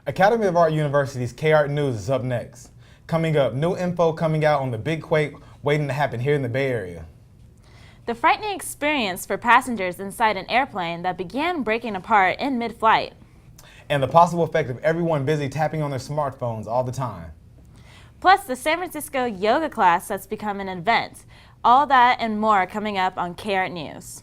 Academy of Art University's K-Art News is up next. Coming up, new info coming out on the big quake waiting to happen here in the Bay Area. The frightening experience for passengers inside an airplane that began breaking apart in mid-flight. And the possible effect of everyone busy tapping on their smartphones all the time. Plus, the San Francisco yoga class that's become an event. All that and more coming up on K-Art News.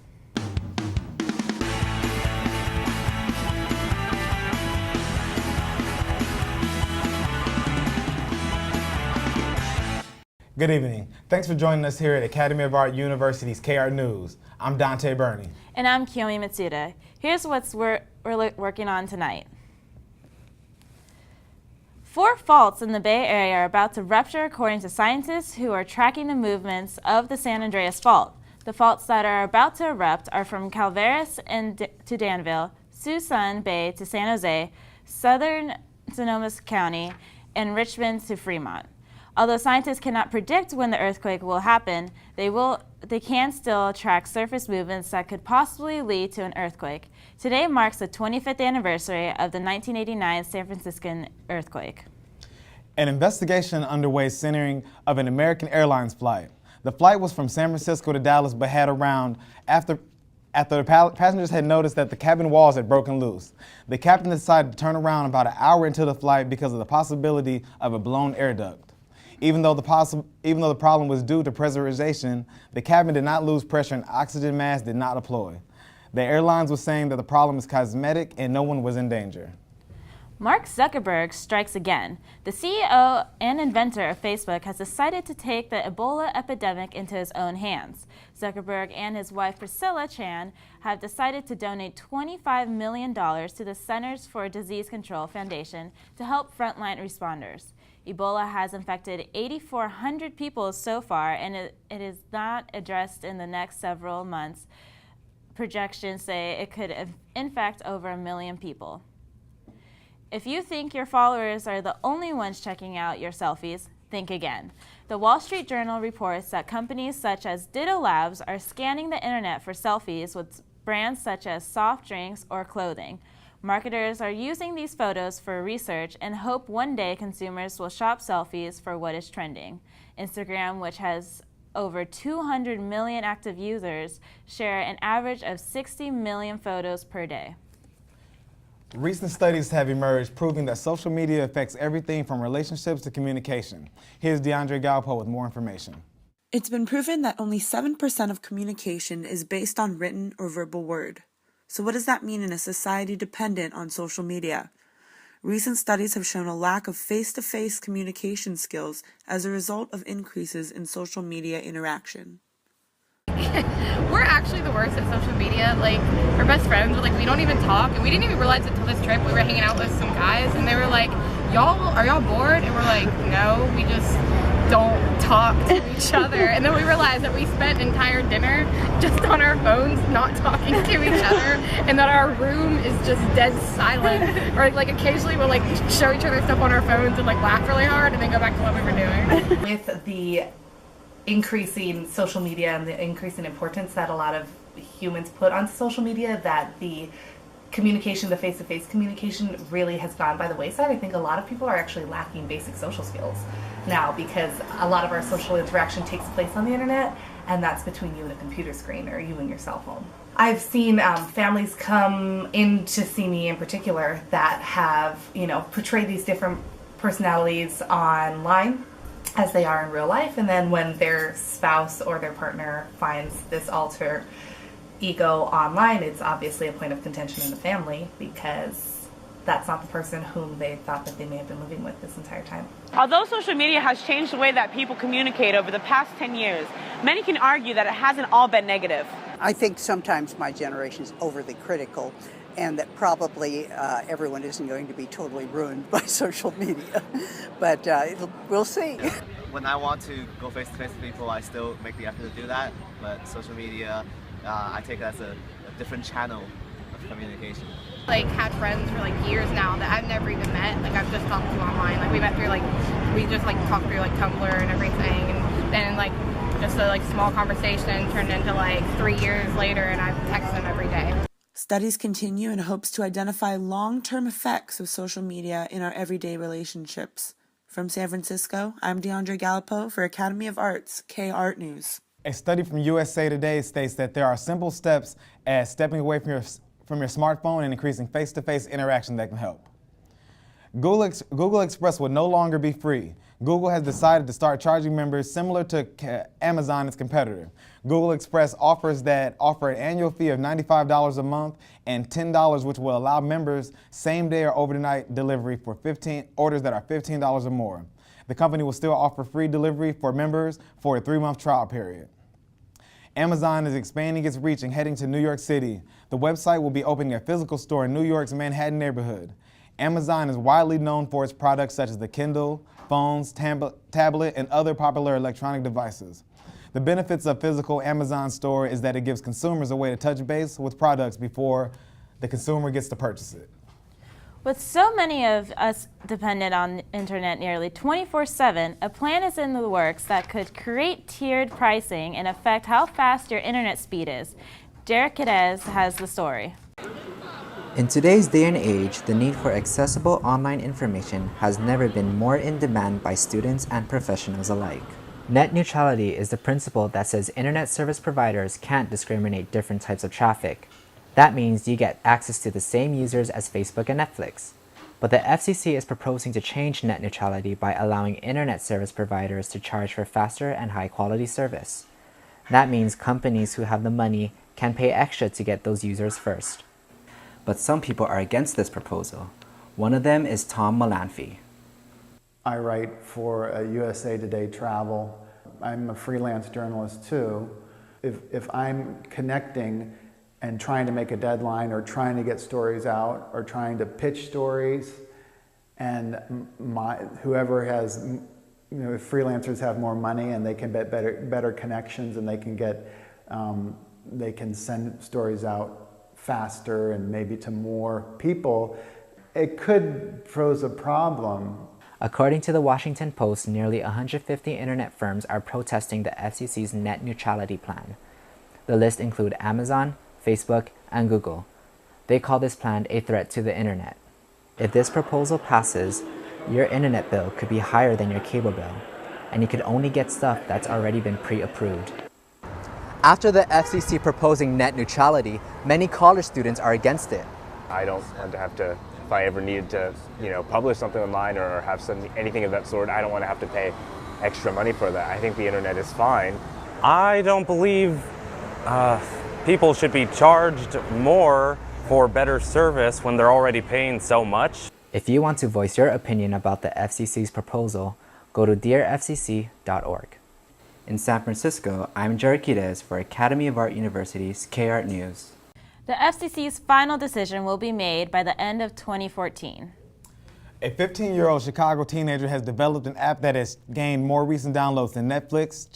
Good evening. Thanks for joining us here at Academy of Art University's K-Art News. I'm Dante Burney. And I'm Kiyomi Matsuda. Here's what we're working on tonight. 4 faults in the Bay Area are about to rupture according to scientists who are tracking the movements of the San Andreas Fault. The faults that are about to erupt are from Calaveras to Danville, Suisun Bay to San Jose, southern Sonoma County, and Richmond to Fremont. Although scientists cannot predict when the earthquake will happen, they can still track surface movements that could possibly lead to an earthquake. Today marks the 25th anniversary of the 1989 San Franciscan earthquake. An investigation underway centering of an American Airlines flight. The flight was from San Francisco to Dallas, but had around after passengers had noticed that the cabin walls had broken loose. The captain decided to turn around about an hour into the flight because of the possibility of a blown air duct. Even though the problem was due to pressurization, the cabin did not lose pressure and oxygen masks did not deploy. The airlines were saying that the problem is cosmetic and no one was in danger. Mark Zuckerberg strikes again. The CEO and inventor of Facebook has decided to take the Ebola epidemic into his own hands. Zuckerberg and his wife Priscilla Chan have decided to donate $25 million to the Centers for Disease Control Foundation to help frontline responders. Ebola has infected 8,400 people so far, and it is not addressed in the next several months. Projections say it could infect over 1 million people. If you think your followers are the only ones checking out your selfies, think again. The Wall Street Journal reports that companies such as Ditto Labs are scanning the internet for selfies with brands such as soft drinks or clothing. Marketers are using these photos for research and hope one day consumers will shop selfies for what is trending. Instagram, which has over 200 million active users, share an average of 60 million photos per day. Recent studies have emerged proving that social media affects everything from relationships to communication. Here's DeAndre Galpo with more information. It's been proven that only 7% of communication is based on written or verbal word. So what does that mean in a society dependent on social media? Recent studies have shown a lack of face-to-face communication skills as a result of increases in social media interaction. We're actually the worst at social media. Like, our best friends were like, we don't even talk, and we didn't even realize until this trip we were hanging out with some guys, and they were like, are y'all bored? And we're like, no, we just don't talk to each other. And then we realized that we spent entire dinner just on our phones, not talking to each other, and that our room is just dead silent. Or like occasionally we'll like show each other stuff on our phones and like laugh really hard and then go back to what we were doing. With the increasing social media and the increasing importance that a lot of humans put onto social media, that the communication, the face-to-face communication really has gone by the wayside. I think a lot of people are actually lacking basic social skills now because a lot of our social interaction takes place on the internet, and that's between you and a computer screen or you and your cell phone. I've seen families come in to see me in particular that have, portrayed these different personalities online as they are in real life, and then when their spouse or their partner finds this alter ego online, it's obviously a point of contention in the family because that's not the person whom they thought that they may have been living with this entire time. Although social media has changed the way that people communicate over the past 10 years, many can argue that it hasn't all been negative. I think sometimes my generation is overly critical, and that probably everyone isn't going to be totally ruined by social media, but we'll see. When I want to go face-to-face with people, I still make the effort to do that, but social media, I take it as a different channel of communication. Like, had friends for like years now that I've never even met. Like, I've just talked to online. Like, we met through we just talked through Tumblr and everything, and then just a small conversation turned into 3 years later, and I text them every day. Studies continue in hopes to identify long-term effects of social media in our everyday relationships. From San Francisco, I'm DeAndre Gallipo for Academy of Arts, K-Art News. A study from USA Today states that there are simple steps as stepping away from your smartphone and increasing face-to-face interaction that can help. Google Express will no longer be free. Google has decided to start charging members similar to Amazon, its competitor. Google Express offers an annual fee of $95 a month and $10, which will allow members same-day or overnight delivery for orders that are $15 or more. The company will still offer free delivery for members for a 3-month trial period. Amazon is expanding its reach and heading to New York City. The website will be opening a physical store in New York's Manhattan neighborhood. Amazon is widely known for its products such as the Kindle, phones, tablet, and other popular electronic devices. The benefits of physical Amazon store is that it gives consumers a way to touch base with products before the consumer gets to purchase it. With so many of us dependent on internet nearly 24/7, a plan is in the works that could create tiered pricing and affect how fast your internet speed is. Derek Cadez has the story. In today's day and age, the need for accessible online information has never been more in demand by students and professionals alike. Net neutrality is the principle that says internet service providers can't discriminate different types of traffic. That means you get access to the same users as Facebook and Netflix. But the FCC is proposing to change net neutrality by allowing internet service providers to charge for faster and high-quality service. That means companies who have the money can pay extra to get those users first. But some people are against this proposal. One of them is Tom Malanphy. I write for USA Today Travel. I'm a freelance journalist too. If I'm connecting and trying to make a deadline or trying to get stories out or trying to pitch stories, and whoever has, if freelancers have more money and they can get better connections and they can send stories out faster and maybe to more people, it could pose a problem. According to the Washington Post, nearly 150 internet firms are protesting the FCC's net neutrality plan. The list include Amazon, Facebook, and Google. They call this plan a threat to the internet. If this proposal passes, your internet bill could be higher than your cable bill, and you could only get stuff that's already been pre-approved. After the FCC proposing net neutrality, many college students are against it. I don't want to have to, if I ever needed to, publish something online or have anything of that sort, I don't want to have to pay extra money for that. I think the internet is fine. I don't believe people should be charged more for better service when they're already paying so much. If you want to voice your opinion about the FCC's proposal, go to dearfcc.org. In San Francisco, I'm Jared Quidez for Academy of Art University's K-Art News. The FCC's final decision will be made by the end of 2014. A 15-year-old Chicago teenager has developed an app that has gained more recent downloads than Netflix,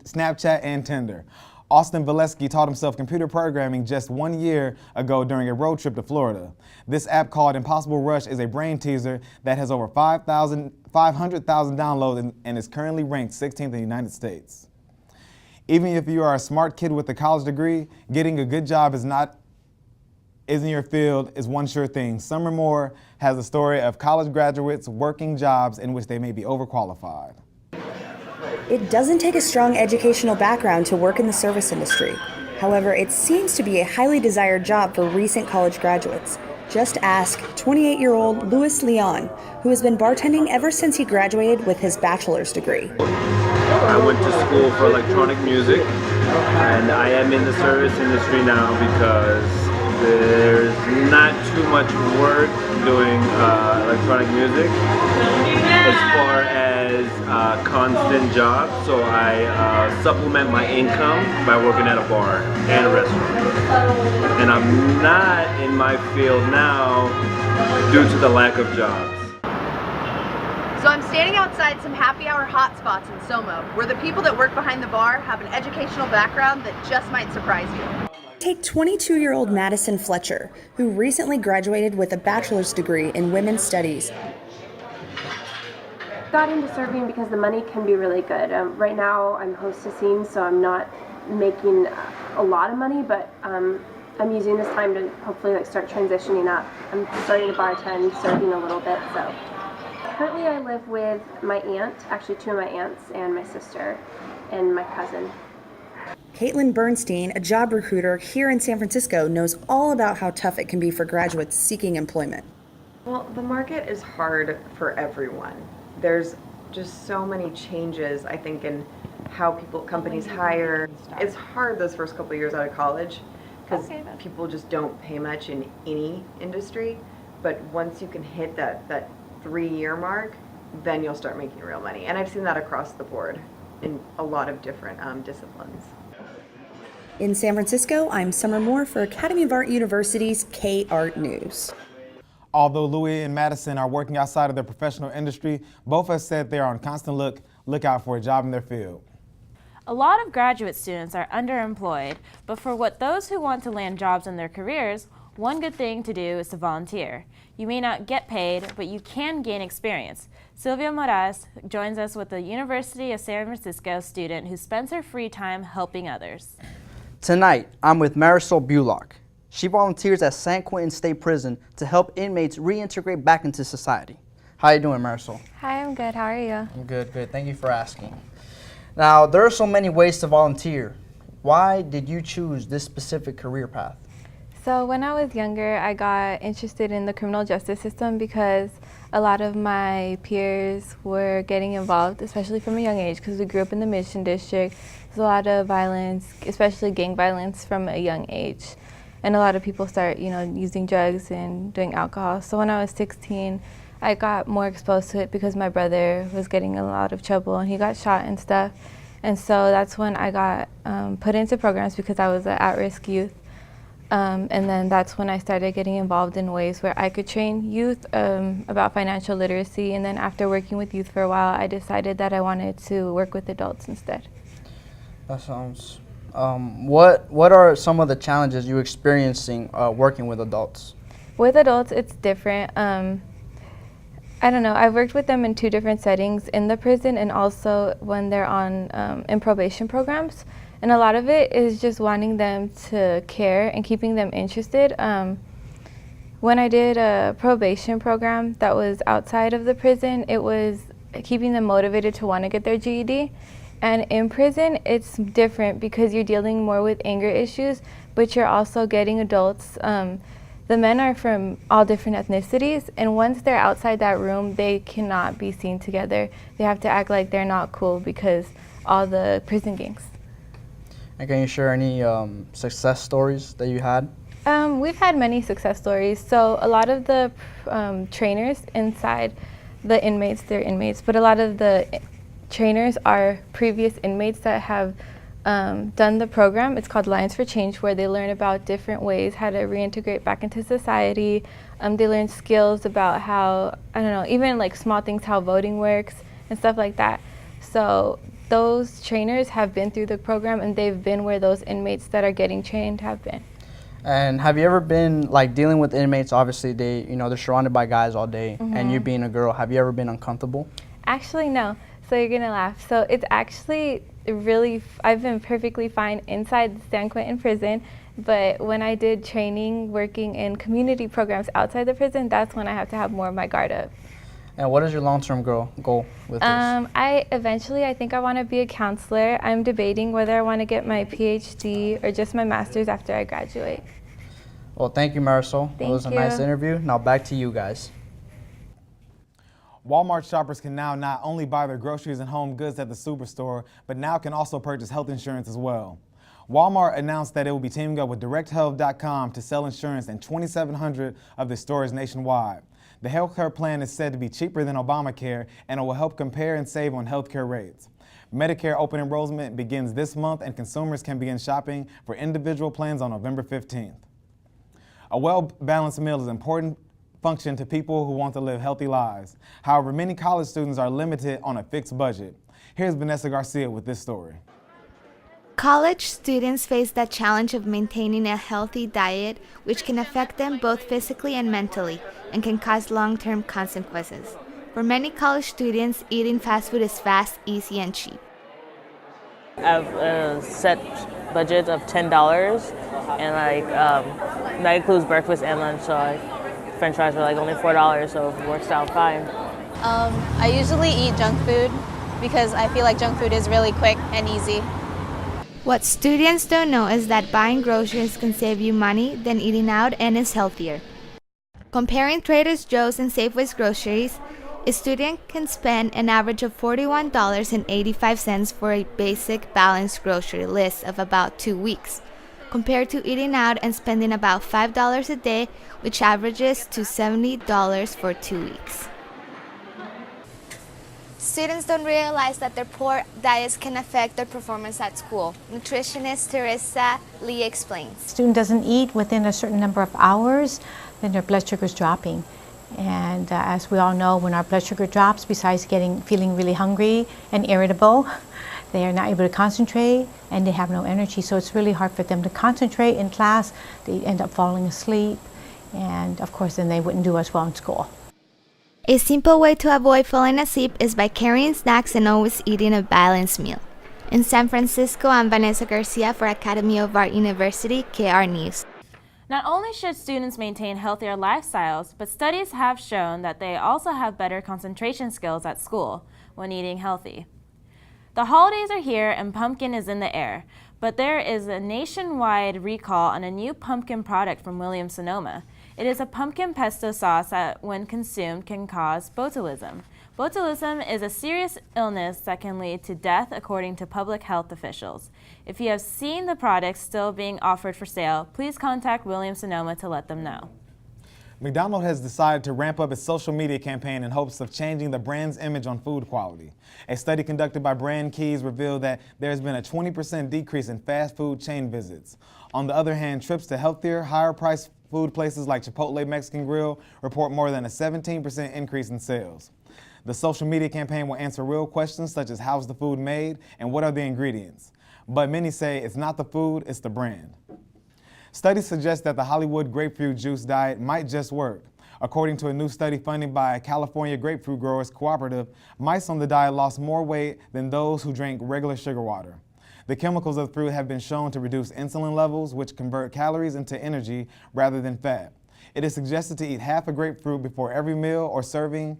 Snapchat, and Tinder. Austin Valesky taught himself computer programming just 1 year ago during a road trip to Florida. This app called Impossible Rush is a brain teaser that has over 500,000 downloads and is currently ranked 16th in the United States. Even if you are a smart kid with a college degree, getting a good job isn't your field is one sure thing. Summer Moore has a story of college graduates working jobs in which they may be overqualified. It doesn't take a strong educational background to work in the service industry. However, it seems to be a highly desired job for recent college graduates. Just ask 28-year-old Louis Leon, who has been bartending ever since he graduated with his bachelor's degree. I went to school for electronic music, and I am in the service industry now because there's not too much work doing electronic music as far as constant jobs, so I supplement my income by working at a bar and a restaurant. And I'm not in my field now due to the lack of jobs. So I'm standing outside some happy hour hotspots in Somo, where the people that work behind the bar have an educational background that just might surprise you. Take 22-year-old Madison Fletcher, who recently graduated with a bachelor's degree in women's studies. Got into serving because the money can be really good. Right now I'm hostessing, so I'm not making a lot of money, but I'm using this time to hopefully like start transitioning up. I'm starting to bartend, serving a little bit. So currently I live with my aunt, actually 2 of my aunts, and my sister and my cousin. Caitlin Bernstein, a job recruiter here in San Francisco, knows all about how tough it can be for graduates seeking employment. Well, the market is hard for everyone. There's just so many changes, I think, in how companies hire. It's hard those first couple of years out of college because people just don't pay much in any industry. But once you can hit that 3-year mark, then you'll start making real money. And I've seen that across the board in a lot of different disciplines. In San Francisco, I'm Summer Moore for Academy of Art University's K-Art News. Although Louis and Madison are working outside of their professional industry, both have said they are on constant lookout for a job in their field. A lot of graduate students are underemployed, but for those who want to land jobs in their careers, one good thing to do is to volunteer. You may not get paid, but you can gain experience. Sylvia Moraz joins us with a University of San Francisco student who spends her free time helping others. Tonight, I'm with Marisol Bullock. She volunteers at San Quentin State Prison to help inmates reintegrate back into society. How you doing, Marisol? Hi, I'm good. How are you? I'm good, good. Thank you for asking. Now, there are so many ways to volunteer. Why did you choose this specific career path? So when I was younger, I got interested in the criminal justice system because a lot of my peers were getting involved, especially from a young age, because we grew up in the Mission District. There's a lot of violence, especially gang violence, from a young age. And a lot of people start, using drugs and doing alcohol. So when I was 16, I got more exposed to it because my brother was getting in a lot of trouble and he got shot and stuff. And so that's when I got put into programs because I was an at-risk youth. And then that's when I started getting involved in ways where I could train youth about financial literacy. And then after working with youth for a while, I decided that I wanted to work with adults instead. That sounds... what are some of the challenges you're experiencing working with adults? With adults, it's different. I don't know. I've worked with them in 2 different settings, in the prison and also when they're on in probation programs. And a lot of it is just wanting them to care and keeping them interested. When I did a probation program that was outside of the prison, it was keeping them motivated to want to get their GED. And in prison, it's different because you're dealing more with anger issues, but you're also getting adults. The men are from all different ethnicities, and once they're outside that room, they cannot be seen together. They have to act like they're not cool because all the prison gangs. And can you share any success stories that you had? We've had many success stories. So a lot of the trainers inside the inmates, they're inmates, but a lot of the trainers are previous inmates that have done the program. It's called Lions for Change, where they learn about different ways how to reintegrate back into society. They learn skills about how, even like small things, how voting works and stuff like that. So those trainers have been through the program and they've been where those inmates that are getting trained have been. And have you ever been dealing with inmates? Obviously they're surrounded by guys all day, and you being a girl, have you ever been uncomfortable? Actually, no. So you're gonna laugh. So it's actually I've been perfectly fine inside the San Quentin prison, but when I did training working in community programs outside the prison, that's when I have to have more of my guard up. And what is your long-term goal with this? I think I want to be a counselor. I'm debating whether I want to get my PhD or just my master's after I graduate. Well, thank you, Marisol. It was a nice interview. Now back to you guys. Walmart shoppers can now not only buy their groceries and home goods at the superstore, but now can also purchase health insurance as well. Walmart announced that it will be teaming up with DirectHealth.com to sell insurance in 2,700 of the stores nationwide. The healthcare plan is said to be cheaper than Obamacare, and it will help compare and save on healthcare rates. Medicare open enrollment begins this month, and consumers can begin shopping for individual plans on November 15th. A well-balanced meal is an important function to people who want to live healthy lives. However, many college students are limited on a fixed budget. Here's Vanessa Garcia with this story. College students face the challenge of maintaining a healthy diet, which can affect them both physically and mentally, and can cause long-term consequences. For many college students, eating fast food is fast, easy, and cheap. I've set budgets of $10, and that includes breakfast and lunch. So French fries are only $4, so it works out fine. I usually eat junk food because I feel like junk food is really quick and easy. What students don't know is that buying groceries can save you money than eating out and is healthier. Comparing Trader Joe's and Safeway's groceries, a student can spend an average of $41.85 for a basic balanced grocery list of about 2 weeks, compared to eating out and spending about $5 a day, which averages to $70 for 2 weeks. Students don't realize that their poor diets can affect their performance at school. Nutritionist Teresa Lee explains. Student doesn't eat within a certain number of hours, then their blood sugar is dropping. And as we all know, when our blood sugar drops, besides feeling really hungry and irritable, they are not able to concentrate and they have no energy. So it's really hard for them to concentrate in class. They end up falling asleep. And of course, then they wouldn't do as well in school. A simple way to avoid falling asleep is by carrying snacks and always eating a balanced meal. In San Francisco, I'm Vanessa Garcia for Academy of Art University, KR News. Not only should students maintain healthier lifestyles, but studies have shown that they also have better concentration skills at school when eating healthy. The holidays are here and pumpkin is in the air, but there is a nationwide recall on a new pumpkin product from Williams-Sonoma. It is a pumpkin pesto sauce that, when consumed, can cause botulism. Botulism is a serious illness that can lead to death, according to public health officials. If you have seen the product still being offered for sale, please contact Williams-Sonoma to let them know. McDonald's has decided to ramp up its social media campaign in hopes of changing the brand's image on food quality. A study conducted by Brand Keys revealed that there has been a 20% decrease in fast food chain visits. On the other hand, trips to healthier, higher-priced food places like Chipotle Mexican Grill report more than a 17% increase in sales. The social media campaign will answer real questions such as how's the food made and what are the ingredients. But many say it's not the food, it's the brand. Studies suggest that the Hollywood grapefruit juice diet might just work. According to a new study funded by California Grapefruit Growers Cooperative, mice on the diet lost more weight than those who drank regular sugar water. The chemicals of the fruit have been shown to reduce insulin levels, which convert calories into energy rather than fat. It is suggested to eat half a grapefruit before every meal or serving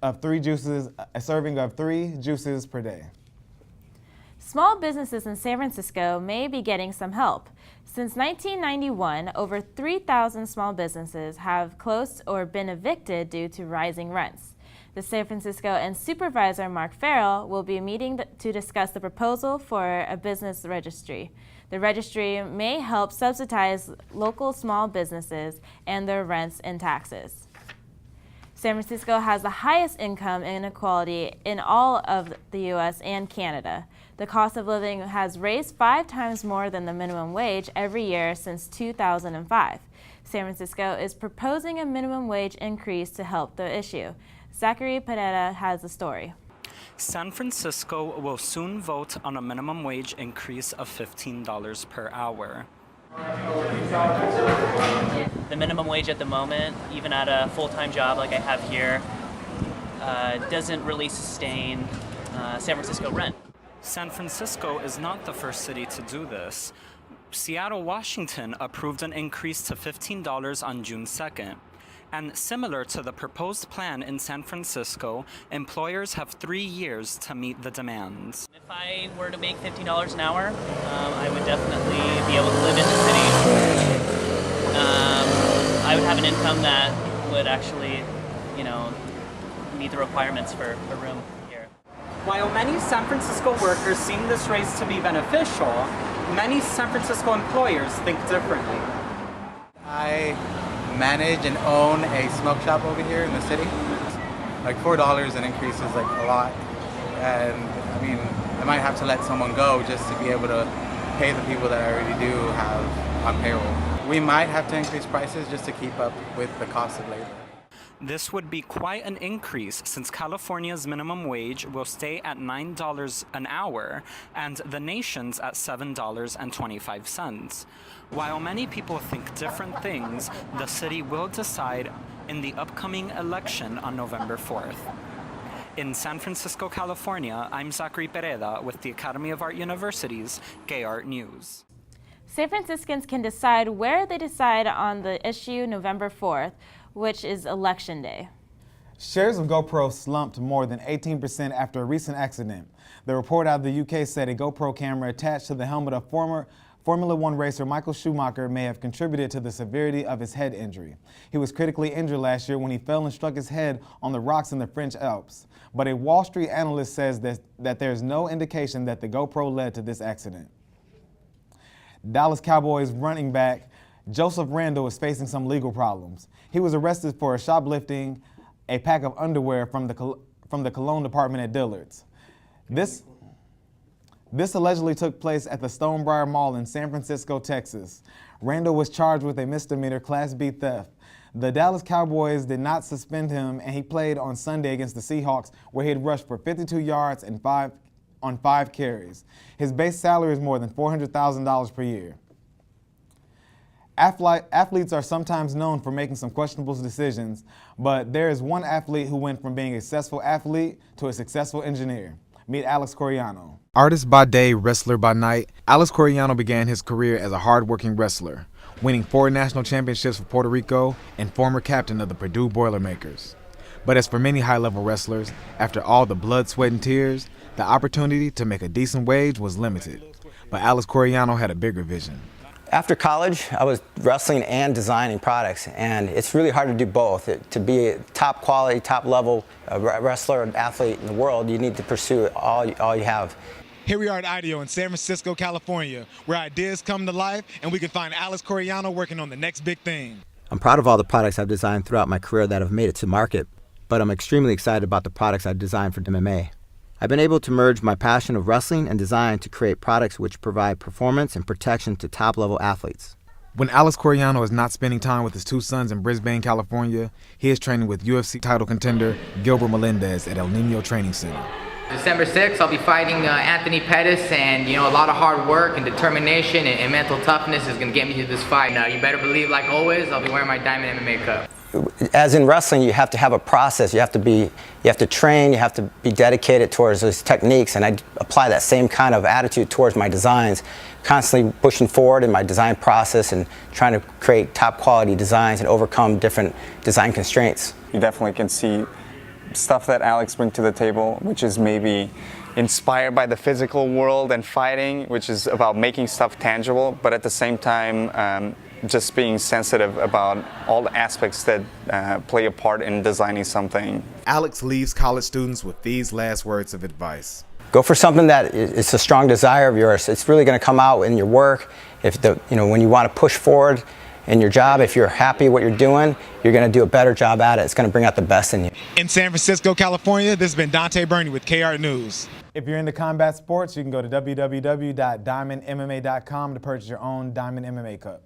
of 3 juices per day. Small businesses in San Francisco may be getting some help. Since 1991, over 3,000 small businesses have closed or been evicted due to rising rents. The San Francisco and Supervisor Mark Farrell will be meeting to discuss the proposal for a business registry. The registry may help subsidize local small businesses and their rents and taxes. San Francisco has the highest income inequality in all of the U.S. and Canada. The cost of living has raised 5 times more than the minimum wage every year since 2005. San Francisco is proposing a minimum wage increase to help the issue. Zachary Pineda has the story. San Francisco will soon vote on a minimum wage increase of $15 per hour. The minimum wage at the moment, even at a full-time job like I have here, doesn't really sustain San Francisco rent. San Francisco is not the first city to do this. Seattle, Washington approved an increase to $15 on June 2nd. And similar to the proposed plan in San Francisco, employers have 3 years to meet the demands. If I were to make $15 an hour, I would definitely be able to live in the city. I would have an income that would actually, meet the requirements for a room here. While many San Francisco workers seem this raise to be beneficial, many San Francisco employers think differently. I manage and own a smoke shop over here in the city. Like $4 an increase is like a lot, and I mean I might have to let someone go just to be able to pay the people that I already do have on payroll. We might have to increase prices just to keep up with the cost of labor. This would be quite an increase since California's minimum wage will stay at $9 an hour and the nation's at $7.25. While many people think different things, the city will decide in the upcoming election on November 4th. In San Francisco, California, I'm Zachary Pereda with the Academy of Art University's Gay Art News. San Franciscans can decide where they decide on the issue November 4th, which is Election Day. Shares of GoPro slumped more than 18% after a recent accident. The report out of the UK said a GoPro camera attached to the helmet of former Formula One racer Michael Schumacher may have contributed to the severity of his head injury. He was critically injured last year when he fell and struck his head on the rocks in the French Alps. But a Wall Street analyst says that there's no indication that the GoPro led to this accident. Dallas Cowboys running back Joseph Randle is facing some legal problems. He was arrested for shoplifting a pack of underwear from the cologne department at Dillard's. This allegedly took place at the Stonebriar Mall in San Francisco, Texas. Randall was charged with a misdemeanor Class B theft. The Dallas Cowboys did not suspend him, and he played on Sunday against the Seahawks, where he had rushed for 52 yards and on 5 carries. His base salary is more than $400,000 per year. Athletes are sometimes known for making some questionable decisions, but there is one athlete who went from being a successful athlete to a successful engineer. Meet Alex Coriano. Artist by day, wrestler by night, Alex Coriano began his career as a hard-working wrestler, winning 4 national championships for Puerto Rico and former captain of the Purdue Boilermakers. But as for many high-level wrestlers, after all the blood, sweat, and tears, the opportunity to make a decent wage was limited. But Alex Coriano had a bigger vision. After college, I was wrestling and designing products, and it's really hard to do both. To be a top quality, top level wrestler and athlete in the world, you need to pursue all you have. Here we are at IDEO in San Francisco, California, where ideas come to life and we can find Alex Coriano working on the next big thing. I'm proud of all the products I've designed throughout my career that have made it to market, but I'm extremely excited about the products I've designed for MMA. I've been able to merge my passion of wrestling and design to create products which provide performance and protection to top-level athletes. When Alex Coriano is not spending time with his 2 sons in Brisbane, California, he is training with UFC title contender Gilbert Melendez at El Nino Training Center. December 6th, I'll be fighting Anthony Pettis, and a lot of hard work and determination and mental toughness is going to get me to this fight. Now, you better believe, like always, I'll be wearing my Diamond MMA cup. As in wrestling, you have to have a process. You have to train. You have to be dedicated towards those techniques, and I apply that same kind of attitude towards my designs, constantly pushing forward in my design process and trying to create top quality designs and overcome different design constraints. You definitely can see stuff that Alex brings to the table, which is maybe inspired by the physical world and fighting, which is about making stuff tangible, but at the same time just being sensitive about all the aspects that play a part in designing something. Alex leaves college students with these last words of advice. Go for something that is a strong desire of yours. It's really going to come out in your work. When you want to push forward in your job, if you're happy what you're doing, you're going to do a better job at it. It's going to bring out the best in you. In San Francisco, California, this has been Dante Burney with KR News. If you're into combat sports, you can go to www.diamondmma.com to purchase your own Diamond MMA cup.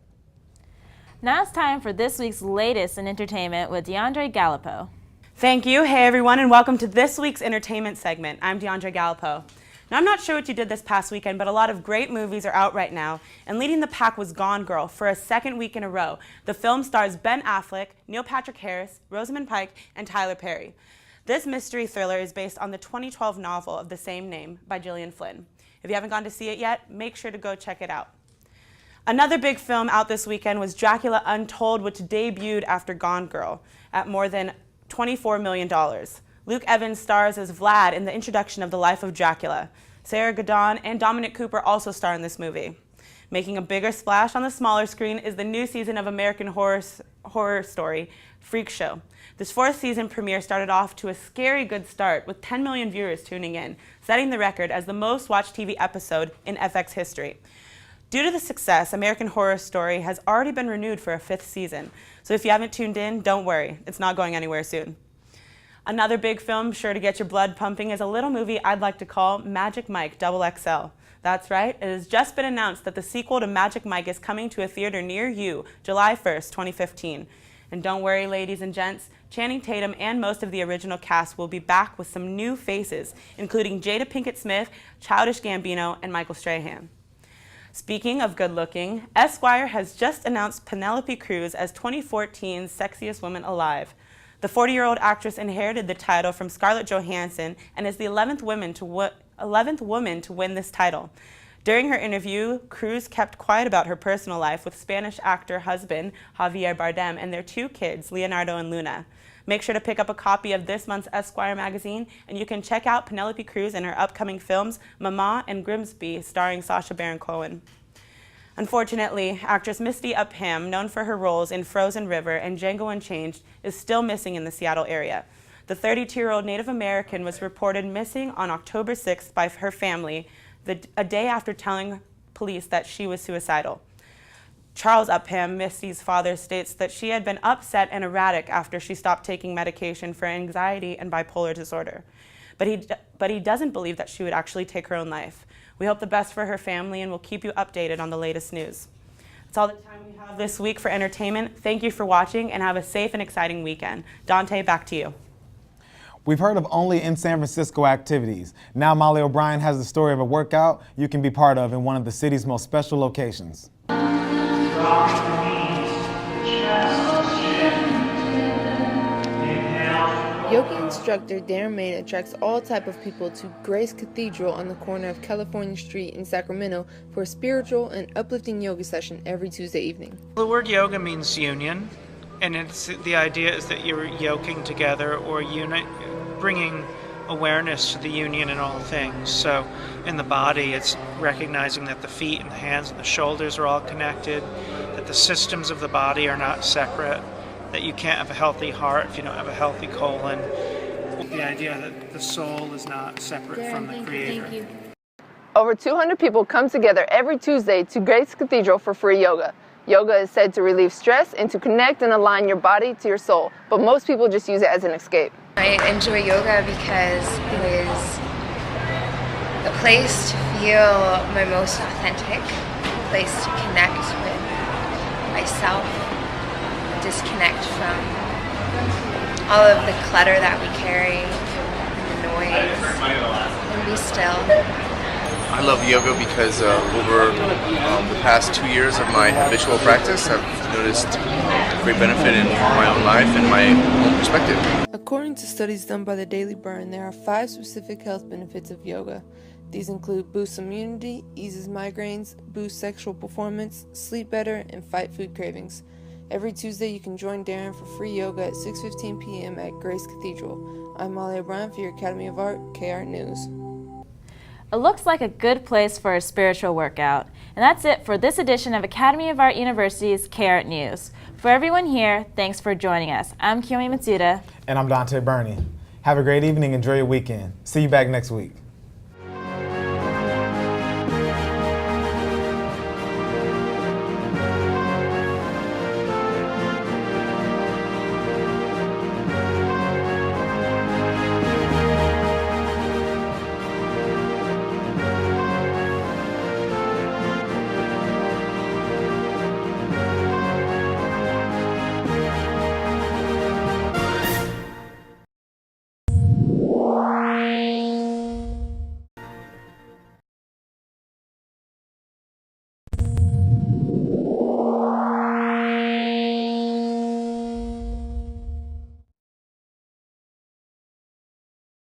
Now it's time for this week's latest in entertainment with DeAndre Gallipo. Thank you. Hey everyone, and welcome to this week's entertainment segment. I'm DeAndre Gallipo. Now I'm not sure what you did this past weekend, but a lot of great movies are out right now, and leading the pack was Gone Girl for a second week in a row. The film stars Ben Affleck, Neil Patrick Harris, Rosamund Pike, and Tyler Perry. This mystery thriller is based on the 2012 novel of the same name by Gillian Flynn. If you haven't gone to see it yet, make sure to go check it out. Another big film out this weekend was Dracula Untold, which debuted after Gone Girl at more than $24 million. Luke Evans stars as Vlad in the introduction of the life of Dracula. Sarah Gadon and Dominic Cooper also star in this movie. Making a bigger splash on the smaller screen is the new season of American Horror Story, Freak Show. This 4th season premiere started off to a scary good start with 10 million viewers tuning in, setting the record as the most watched TV episode in FX history. Due to the success, American Horror Story has already been renewed for a 5th season. So if you haven't tuned in, don't worry, it's not going anywhere soon. Another big film sure to get your blood pumping is a little movie I'd like to call Magic Mike XXL. That's right, it has just been announced that the sequel to Magic Mike is coming to a theater near you, July 1st, 2015. And don't worry, ladies and gents, Channing Tatum and most of the original cast will be back with some new faces, including Jada Pinkett Smith, Childish Gambino, and Michael Strahan. Speaking of good looking, Esquire has just announced Penelope Cruz as 2014's Sexiest Woman Alive. The 40-year-old actress inherited the title from Scarlett Johansson and is the 11th woman to win this title. During her interview, Cruz kept quiet about her personal life with Spanish actor husband Javier Bardem and their 2 kids, Leonardo and Luna. Make sure to pick up a copy of this month's Esquire magazine, and you can check out Penelope Cruz and her upcoming films, Mama and Grimsby, starring Sacha Baron Cohen. Unfortunately, actress Misty Upham, known for her roles in Frozen River and Django Unchained, is still missing in the Seattle area. The 32-year-old Native American was reported missing on October 6th by her family, a day after telling police that she was suicidal. Charles Upham, Misty's father, states that she had been upset and erratic after she stopped taking medication for anxiety and bipolar disorder. But he doesn't believe that she would actually take her own life. We hope the best for her family and will keep you updated on the latest news. That's all the time we have this week for entertainment. Thank you for watching and have a safe and exciting weekend. Dante, back to you. We've heard of only in San Francisco activities. Now Molly O'Brien has the story of a workout you can be part of in one of the city's most special locations. Yoga instructor Darren Main attracts all type of people to Grace Cathedral on the corner of California Street in Sacramento for a spiritual and uplifting yoga session every Tuesday evening. The word yoga means union, and the idea is that you're yoking together or bringing awareness to the union in all things. So in the body, it's recognizing that the feet and the hands and the shoulders are all connected, that the systems of the body are not separate, that you can't have a healthy heart if you don't have a healthy colon. The idea that the soul is not separate from the Creator. Thank you. Over 200 people come together every Tuesday to Grace Cathedral for free yoga. Yoga is said to relieve stress and to connect and align your body to your soul, but most people just use it as an escape. I enjoy yoga because it is a place to feel my most authentic, a place to connect with myself, disconnect from all of the clutter that we carry, and the noise, and be still. I love yoga because over the past 2 years of my habitual practice, I've noticed great benefit in my own life and my own perspective. According to studies done by the Daily Burn, there are 5 specific health benefits of yoga. These include boosts immunity, eases migraines, boosts sexual performance, sleep better, and fight food cravings. Every Tuesday you can join Darren for free yoga at 6:15 p.m. at Grace Cathedral. I'm Molly O'Brien for your Academy of Art, KR News. It looks like a good place for a spiritual workout. And that's it for this edition of Academy of Art University's K-Art News. For everyone here, thanks for joining us. I'm Kiyomi Matsuda. And I'm Dante Burney. Have a great evening. Enjoy your weekend. See you back next week.